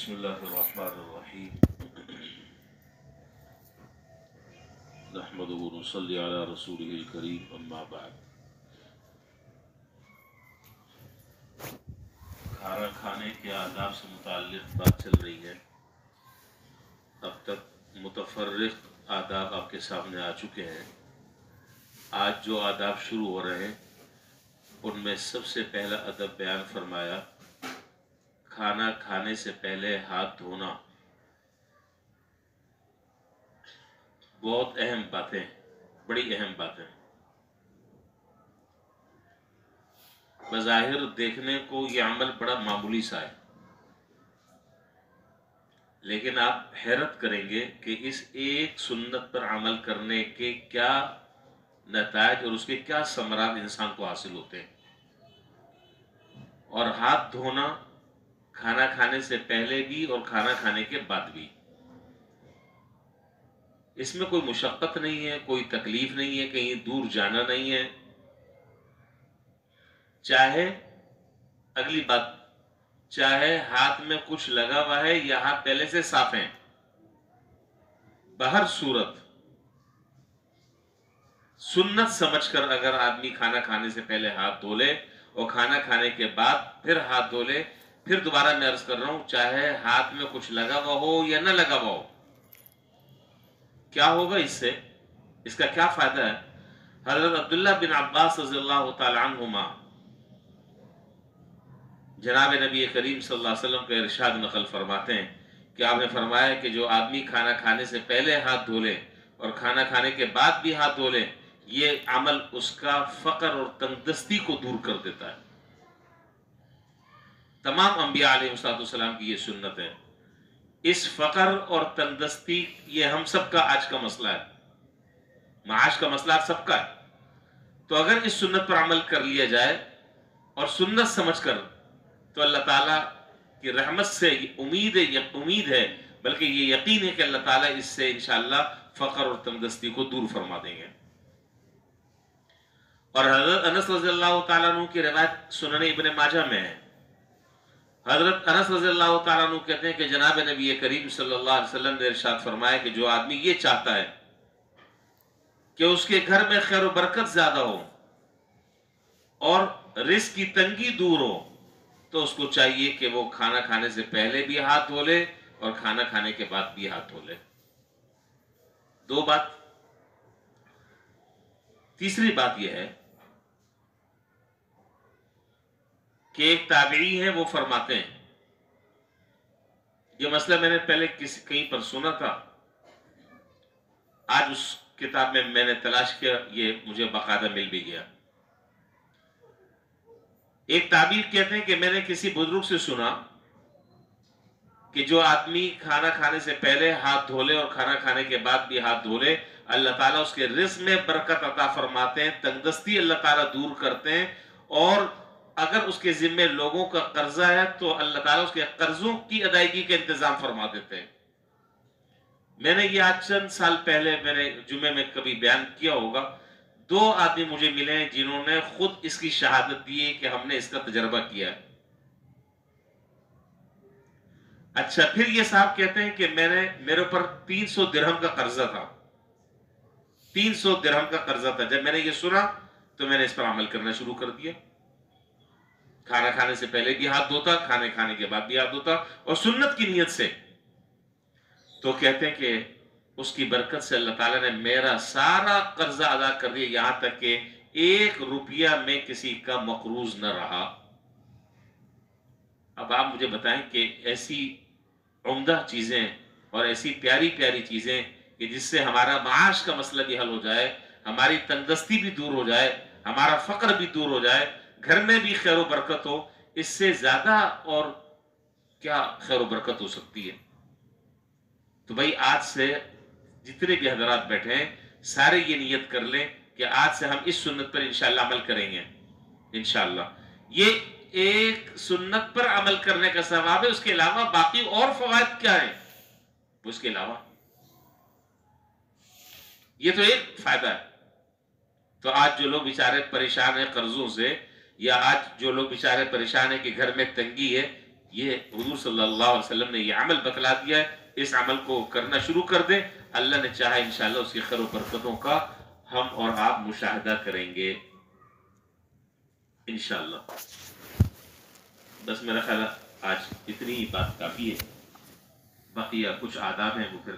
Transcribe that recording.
बिस्मिल्लाहिर्रहमानिर्रहीम नहमदुहु व नुसल्ली अला रसूलिहिल करीम अम्मा बाद। खाना खाने के आदाब से मुताल्लिक़ बात चल रही है। अब तक मुतफर्रिक़ आदाब आपके सामने आ चुके हैं। आज जो आदाब शुरू हो रहे हैं उनमें सबसे पहला अदब बयान फरमाया, खाना खाने से पहले हाथ धोना। बहुत अहम बातें, बड़ी अहम बातें। बज़ाहिर देखने को ये अमल बड़ा मामूली सा है, लेकिन आप हैरत करेंगे कि इस एक सुन्नत पर अमल करने के क्या नताइज और उसके क्या समरात इंसान को हासिल होते हैं। और हाथ धोना खाना खाने से पहले भी और खाना खाने के बाद भी, इसमें कोई मुशक्कत नहीं है, कोई तकलीफ नहीं है, कहीं दूर जाना नहीं है। चाहे अगली बात, चाहे हाथ में कुछ लगा हुआ है या हाथ पहले से साफ है, बहर सूरत सुन्नत समझकर अगर आदमी खाना खाने से पहले हाथ धो ले और खाना खाने के बाद फिर हाथ धो ले, फिर दोबारा मैं अर्ज कर रहा हूं, चाहे हाथ में कुछ लगा हुआ हो या न लगा हुआ हो, क्या होगा इससे, इसका क्या फायदा है। हजरत अब्दुल्लाह बिन अब्बास रज़ियल्लाहु तआला अन्हुमा जनाब नबी करीम सल्लल्लाहु अलैहि वसल्लम का इरशाद नकल फरमाते हैं कि आपने फरमाया कि जो आदमी खाना खाने से पहले हाथ धो ले और खाना खाने के बाद भी हाथ धो ले, ये अमल उसका फकर और तंगदस्ती को दूर कर देता है। तमाम अंबिया अलैहिस्सलाम की ये सुन्नत है। इस फकर और तंगदस्ती ये हम सबका आज का मसला है, माश का मसला सबका है। तो अगर इस सुन्नत पर अमल कर लिया जाए और सुन्नत समझकर, तो अल्लाह ताला की रहमत से उम्मीद है, बल्कि ये यकीन है कि अल्लाह ताला इससे इंशाअल्लाह फकर और तंगदस्ती को दूर फरमा देंगे। और हजरत अनस रज़ियल्लाहु ताला अन्हु की रिवायत सुनन इब्न माजा में है। हजरत अनस रज़ियल्लाहु ताला अन्हु कहते हैं कि जनाब नबी करीम सल्लल्लाहु अलैहि वसल्लम ने इरशाद फरमाया कि जो आदमी ये चाहता है कि उसके घर में खैर और बरकत ज्यादा हो और रिस्क की तंगी दूर हो, तो उसको चाहिए कि वो खाना खाने से पहले भी हाथ धो ले और खाना खाने के बाद भी हाथ धो ले। दो बात। तीसरी बात यह है कि एक ताबई है, वो फरमाते हैं, ये मसला मैंने पहले कहीं पर सुना था, आज उस किताब में मैंने तलाश किया, ये मुझे बाकायदा मिल भी गया। एक ताबीर कहते हैं कि मैंने किसी बुजुर्ग से सुना कि जो आदमी खाना खाने से पहले हाथ धो ले और खाना खाने के बाद भी हाथ धो ले, अल्लाह ताला उसके रिज़्क़ में बरकत अता फरमाते हैं, तंगदस्ती अल्लाह ताला दूर करते हैं, और अगर उसके जिम्मे लोगों का कर्जा है तो अल्लाह ताला उसके कर्जों की अदायगी का इंतजाम फरमा देते हैं। मैंने ये आज चंद साल पहले मैंने जुमे में कभी बयान किया होगा। दो आदमी मुझे मिले हैं जिन्होंने खुद इसकी शहादत दी है कि हमने इसका तजर्बा किया है। अच्छा, फिर ये साहब कहते हैं कि मेरे ऊपर 300 दिरहम का कर्जा था, 300 दिरहम का कर्जा था। जब मैंने ये सुना तो मैंने इस पर अमल करना शुरू कर दिया। खाना खाने से पहले भी हाथ धोता, खाने खाने के बाद भी हाथ धोता, और सुन्नत की नीयत से। तो कहते हैं कि उसकी बरकत से अल्लाह ताला ने मेरा सारा कर्जा अदा कर दिया, यहां तक कि 1 रुपया में किसी का मकरूज न रहा। अब आप मुझे बताएं कि ऐसी उम्दा चीजें और ऐसी प्यारी प्यारी चीजें कि जिससे हमारा माश का मसला भी हल हो जाए, हमारी तंगदस्ती भी दूर हो जाए, हमारा फक्र भी दूर हो जाए, घर में भी खैर बरकत हो, इससे ज्यादा और क्या खैर बरकत हो सकती है। तो भाई आज से जितने भी हजरात बैठे हैं, सारे ये नियत कर लें कि आज से हम इस सुन्नत पर इंशाअल्लाह अमल करेंगे। इंशाअल्लाह ये एक सुन्नत पर अमल करने का सवाब है, उसके अलावा बाकी और फवायद क्या है उसके अलावा, ये तो एक फायदा है। तो आज जो लोग बेचारे परेशान हैं कर्जों से, या आज जो लोग बेचारे परेशान हैं कि घर में तंगी है, یہ حضور صلی اللہ علیہ وسلم نے یہ عمل بتلا دیا ہے، اس عمل کو کرنا شروع کر دیں، اللہ نے چاہا انشاءاللہ اس کی خیر و برکتوں کا ہم اور آپ مشاہدہ کریں گے انشاءاللہ۔ بس میرا خیال ہے آج اتنی ہی بات کافی ہے، بقیہ کچھ آداب ہیں وہ پھر